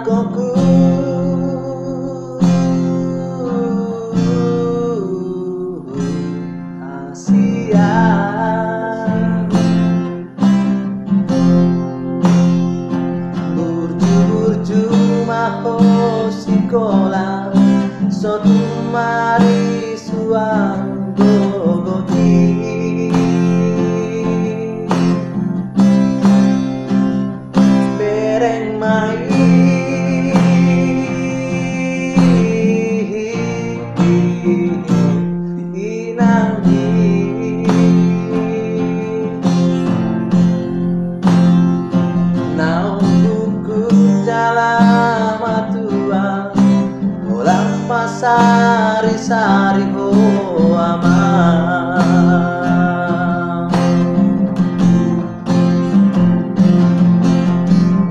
anakku kasihan burju-burju maho sikola sotu mari suang gogoki bereng mai inangi naung buku dalam atuan ulang pasari-sari ho aman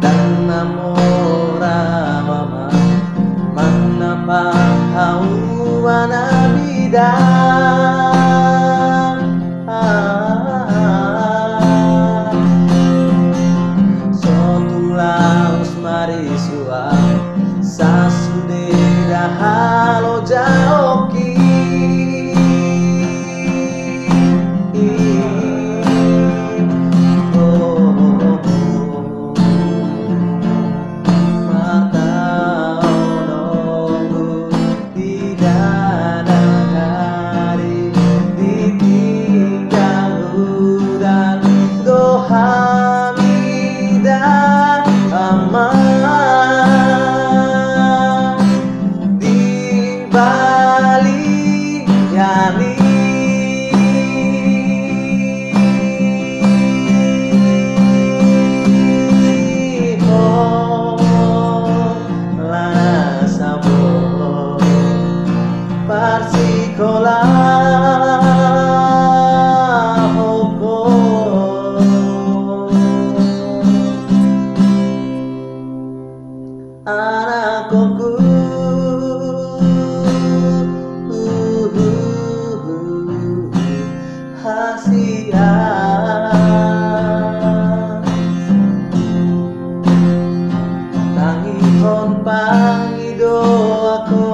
dan namora mama manapa hawana bidan sotulang mari suang sasude halo jaoki mata nunggu tidak hari ditinggal hudan doa midan aman Bali yani oh lana sabo parsikola hoko anakku kasihan nangihon pangido ako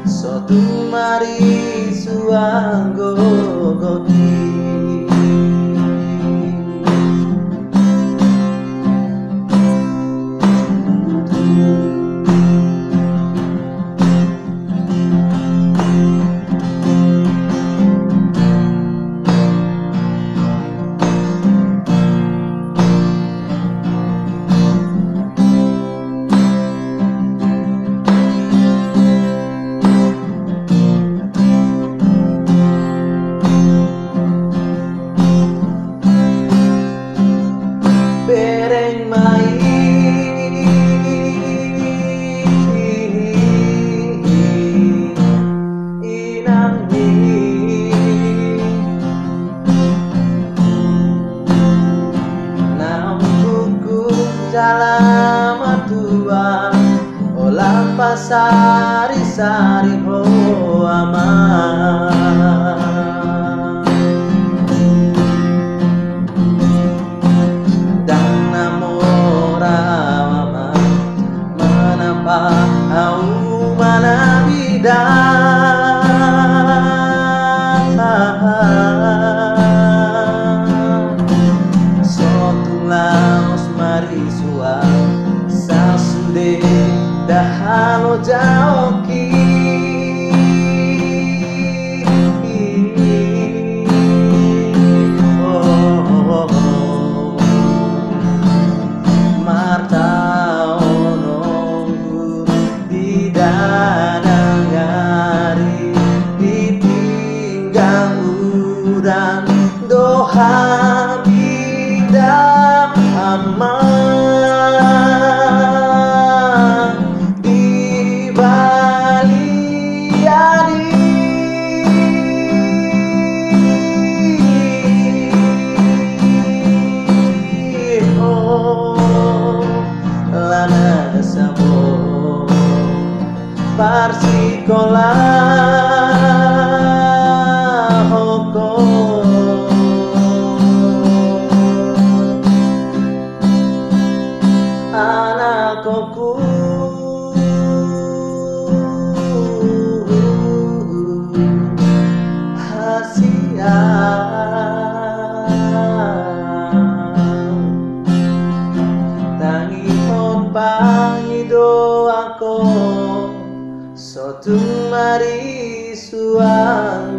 sotu mari suang gogoki bereng mai inangi nampuku dalam atuan olah pasari-sari ho aman au mana bidan sotulang mari suang sasude dahalo jaoki dan doa bidang aman di Bali yani oh lana sabo parsikola anakku mangi doako sotung mari suang